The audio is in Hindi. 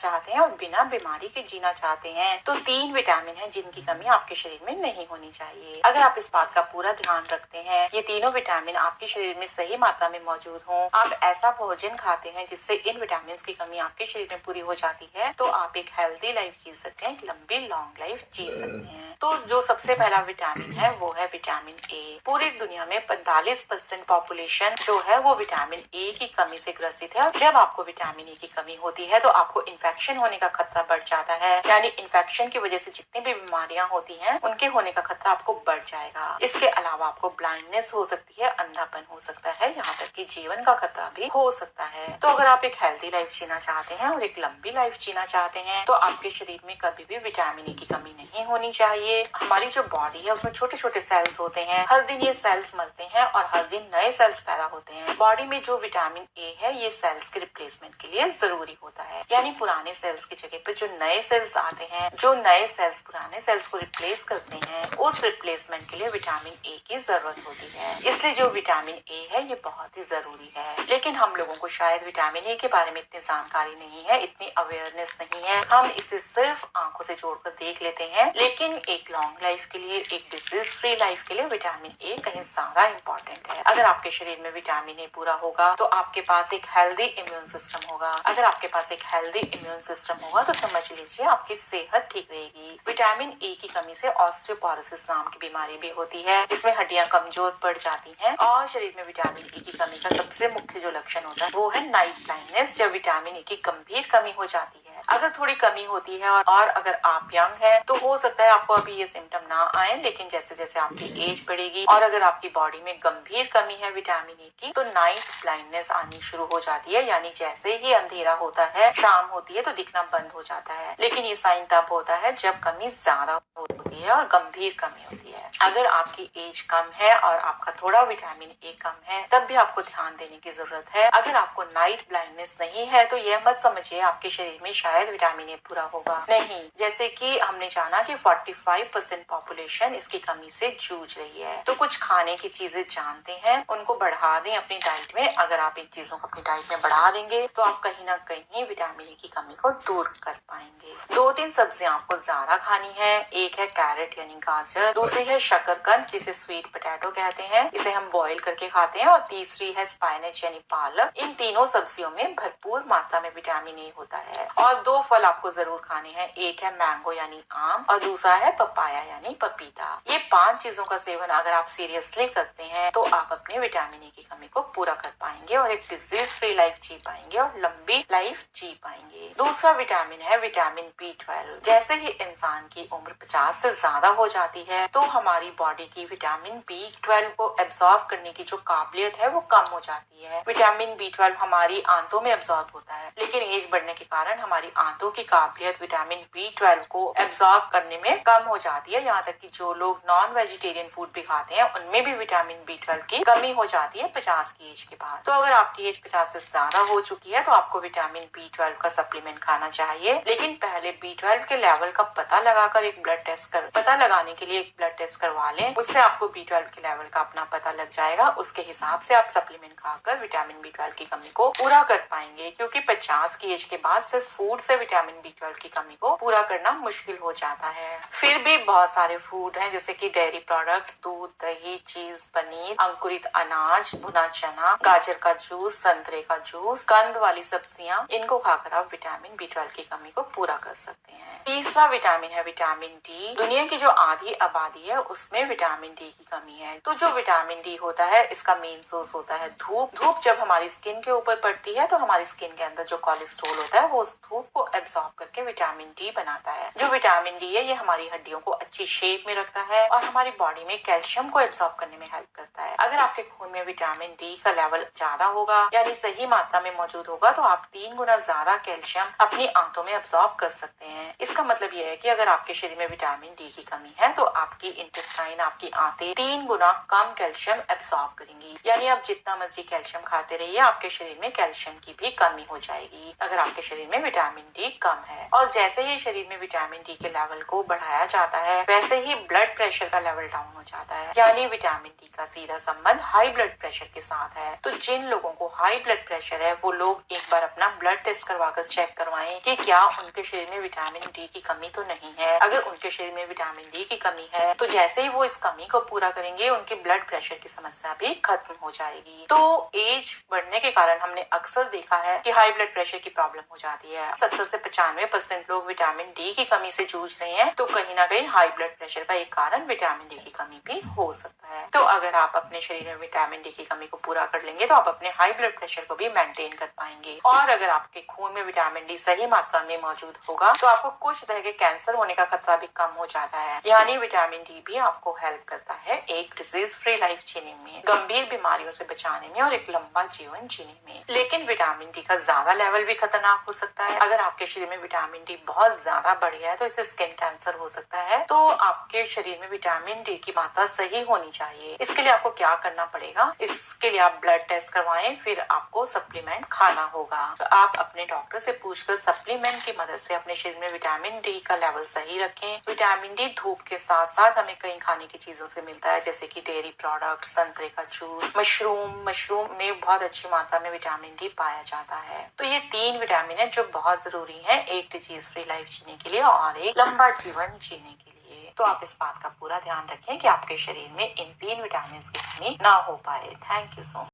चाहते हैं और बिना बीमारी के जीना चाहते हैं तो 3 विटामिन है जिनकी कमी आपके शरीर में नहीं होनी चाहिए। अगर आप इस बात का पूरा ध्यान रखते हैं, ये तीनों विटामिन आपके शरीर में सही मात्रा में मौजूद हों, आप ऐसा भोजन खाते हैं जिससे इन विटामिन की कमी आपके शरीर में पूरी हो जाती है, तो आप एक हेल्दी लाइफ जी सकते हैं, एक लंबी लॉन्ग लाइफ जी सकते हैं। तो जो सबसे पहला विटामिन है वो है विटामिन ए। पूरी दुनिया में 45% पॉपुलेशन जो है वो विटामिन ए की कमी से ग्रसित है। जब आपको विटामिन ए की कमी होती है तो आपको इन्फेक्शन होने का खतरा बढ़ जाता है, यानी इन्फेक्शन की वजह से जितनी भी बीमारियां होती हैं उनके होने का खतरा आपको बढ़ जाएगा। इसके अलावा आपको ब्लाइंडनेस हो सकती है, अंधापन हो सकता है, यहाँ तक कि जीवन का खतरा भी हो सकता है। तो अगर आप एक हेल्दी लाइफ जीना चाहते हैं और एक लंबी लाइफ जीना चाहते हैं तो आपके शरीर में कभी भी विटामिन ए की कमी नहीं होनी चाहिए। हमारी जो बॉडी है उसमें छोटे छोटे सेल्स होते हैं, हर दिन ये सेल्स मरते हैं और हर दिन नए सेल्स पैदा होते हैं। बॉडी में जो विटामिन ए है ये सेल्स के रिप्लेसमेंट के लिए जरूरी होता है, यानी पुराने सेल्स की जगह पे जो नए सेल्स आते हैं, जो नए सेल्स पुराने सेल्स को रिप्लेस करते हैं, उस रिप्लेसमेंट के लिए विटामिन ए की जरूरत होती है। इसलिए जो विटामिन ए है ये बहुत ही जरूरी है। लेकिन हम लोगों को शायद विटामिन ए के बारे में इतनी जानकारी नहीं है, इतनी अवेयरनेस नहीं है, हम इसे सिर्फ आंखों से जोड़कर देख लेते हैं। लेकिन एक लॉन्ग लाइफ के लिए, एक डिजीज फ्री लाइफ के लिए विटामिन ए कहीं ज्यादा इम्पोर्टेंट है। अगर आपके शरीर में विटामिन ए पूरा होगा तो आपके पास एक हेल्दी इम्यून सिस्टम होगा। अगर आपके पास एक हेल्दी इम्यून सिस्टम होगा तो समझ लीजिए आपकी सेहत ठीक रहेगी। विटामिन ए की कमी से ऑस्टियोपोरोसिस नाम की बीमारी भी होती है, जिसमें हड्डियां कमजोर पड़ जाती हैं। और शरीर में विटामिन ए की कमी का सबसे मुख्य जो लक्षण होता है वो है नाइट ब्लाइंडनेस, जब विटामिन ए की गंभीर कमी हो जाती है। अगर थोड़ी कमी होती है और अगर आप यंग हैं तो हो सकता है आपको अभी ये सिम्टम ना आए, लेकिन जैसे जैसे आपकी एज बढ़ेगी और अगर आपकी बॉडी में गंभीर कमी है विटामिन ए की तो नाइट ब्लाइंडनेस आनी शुरू हो जाती है, यानी जैसे ही अंधेरा होता है, शाम होती है तो दिखना बंद हो जाता है। लेकिन ये साइन तब होता है जब कमी ज्यादा होती है और गंभीर कमी होती है। अगर आपकी एज कम है और आपका थोड़ा विटामिन ए कम है तब भी आपको ध्यान देने की जरूरत है। अगर आपको नाइट ब्लाइंडनेस नहीं है तो यह मत समझिए आपके शरीर में शायद विटामिन ए पूरा होगा, नहीं। जैसे कि हमने जाना कि 45% पॉपुलेशन इसकी कमी से जूझ रही है। तो कुछ खाने की चीजें जानते हैं उनको बढ़ा दें अपनी डाइट में। अगर आप इन चीजों को अपनी डाइट में बढ़ा देंगे तो आप कहीं ना कहीं विटामिन ए की कमी को दूर कर पाएंगे। 2-3 सब्जियां आपको ज्यादा खानी है। एक है कैरेट यानी गाजर, दूसरी है शकरकंद जिसे स्वीट पोटैटो कहते हैं, इसे हम बॉईल करके खाते हैं, और तीसरी है स्पाइनच यानी पालक। इन तीनों सब्जियों में भरपूर मात्रा में विटामिन ए होता है। और 2 फल आपको जरूर खाने हैं, एक है मैंगो यानी आम और दूसरा है पपाया यानी पपीता। ये 5 चीजों का सेवन अगर आप सीरियसली करते हैं तो आप अपने विटामिन ए की कमी को पूरा कर पाएंगे और एक डिजीज फ्री लाइफ जी पाएंगे और लंबी लाइफ जी पाएंगे। दूसरा विटामिन है विटामिन B12। जैसे ही इंसान की उम्र 50 से ज्यादा हो जाती है तो हमारी बॉडी की विटामिन B12 को एब्जॉर्ब करने की जो काबिलियत है वो कम हो जाती है। विटामिन B12 हमारी आंतों में एब्जॉर्ब होता है, लेकिन एज बढ़ने के कारण हमारी आंतों की काबिलियत विटामिन B12 को एब्जॉर्ब करने में कम हो जाती है। यहाँ तक कि जो लोग नॉन वेजिटेरियन फूड भी खाते हैं उनमें भी विटामिन B12 की कमी हो जाती है 50 की एज के बाद। तो अगर आपकी एज 50 से ज्यादा हो चुकी है तो आपको विटामिन B12 का सप्लीमेंट खाना चाहिए, लेकिन पहले B12 के लेवल का पता लगाकर एक ब्लड टेस्ट पता लगाने के लिए एक ब्लड टेस्ट करवा लें। उससे आपको B12 के लेवल का अपना पता लग जाएगा, उसके हिसाब से आप सप्लीमेंट खाकर विटामिन B12 की कमी को पूरा कर पाएंगे। क्योंकि 50 की एज के बाद सिर्फ फूड से विटामिन B12 की कमी को पूरा करना मुश्किल हो जाता है। फिर भी बहुत सारे फूड हैं जैसे कि डेयरी प्रोडक्ट्स, दूध, दही, चीज, पनीर, अंकुरित अनाज, भुना चना, गाजर का जूस, संतरे का जूस, कंद वाली सब्जियां, इनको खाकर आप विटामिन B12 की कमी को पूरा कर सकते हैं। तीसरा विटामिन है विटामिन डी। दुनिया की जो आधी आबादी है उसमें विटामिन डी की कमी है। तो जो विटामिन डी होता है इसका मेन सोर्स होता है धूप। धूप जब हमारी स्किन के ऊपर पड़ती है तो हमारी स्किन के अंदर जो कोलेस्ट्रॉल होता है वो उस धूप को एब्जॉर्ब करके विटामिन डी बनाता है। जो विटामिन डी है ये हमारी हड्डियों को अच्छी शेप में रखता है और हमारी बॉडी में कैल्शियम को एब्जॉर्ब करने में हेल्प करता है। अगर आपके खून में विटामिन डी का लेवल ज्यादा होगा यानी सही मात्रा में मौजूद होगा तो आप 3 गुना ज्यादा कैल्शियम अपनी आंतों में एब्जॉर्ब कर सकते हैं। इसका मतलब यह है कि अगर आपके शरीर में विटामिन डी की कमी है तो आपकी इंटेस्टाइन, आपकी आंतें 3 गुना कम कैल्शियम एब्जॉर्ब करेंगी। यानी आप जितना मर्जी कैल्शियम खाते रहिए आपके शरीर में कैल्शियम की भी कमी हो जाएगी। अगर आपके शरीर में विटामिन विटामिन डी कम है। और जैसे ही शरीर में विटामिन डी के लेवल को बढ़ाया जाता है वैसे ही ब्लड प्रेशर का लेवल डाउन हो जाता है। यानी विटामिन डी का सीधा संबंध हाई ब्लड प्रेशर के साथ है। तो जिन लोगों को हाई ब्लड प्रेशर है वो लोग एक बार अपना ब्लड टेस्ट करवाकर चेक करवाएं कि क्या उनके शरीर में विटामिन डी की कमी तो नहीं है। अगर उनके शरीर में विटामिन डी की कमी है तो जैसे ही वो इस कमी को पूरा करेंगे उनकी ब्लड प्रेशर की समस्या भी खत्म हो जाएगी। तो एज बढ़ने के कारण हमने अक्सर देखा है कि हाई ब्लड प्रेशर की प्रॉब्लम हो जाती है। 70 से 95% लोग विटामिन डी की कमी से जूझ रहे हैं। तो कहीं ना कहीं हाई ब्लड प्रेशर का एक कारण विटामिन डी की कमी भी हो सकता है। तो अगर आप अपने शरीर में विटामिन डी की कमी को पूरा कर लेंगे तो आप अपने हाई ब्लड प्रेशर को भी मेंटेन कर पाएंगे। और अगर आपके खून में विटामिन डी सही मात्रा में मौजूद होगा तो आपको कुछ तरह के कैंसर होने का खतरा भी कम हो जाता है। यानी विटामिन डी भी आपको हेल्प करता है एक डिजीज फ्री लाइफ जीने में, गंभीर बीमारियों से बचाने में और एक लंबा जीवन जीने में। लेकिन विटामिन डी का ज्यादा लेवल भी खतरनाक हो सकता है। अगर आपके शरीर में विटामिन डी बहुत ज्यादा बढ़ गया है तो इससे स्किन कैंसर हो सकता है। तो आपके शरीर में विटामिन डी की मात्रा सही होनी चाहिए। इसके लिए आपको क्या करना पड़ेगा, इसके लिए आप ब्लड टेस्ट करवाएं, फिर आपको सप्लीमेंट खाना होगा। तो आप अपने डॉक्टर से पूछकर सप्लीमेंट की मदद से अपने शरीर में विटामिन डी का लेवल सही रखें। विटामिन डी धूप के साथ साथ हमें कई खाने की चीजों से मिलता है, जैसे कि डेयरी प्रोडक्ट, संतरे का जूस, मशरूम में बहुत अच्छी मात्रा में विटामिन डी पाया जाता है। तो ये 3 विटामिन है जो बहुत जरूरी है एक डिजीज फ्री लाइफ जीने के लिए और एक लंबा जीवन जीने के लिए। तो आप इस बात का पूरा ध्यान रखें कि आपके शरीर में इन 3 विटामिन की कमी ना हो पाए। Thank you so much.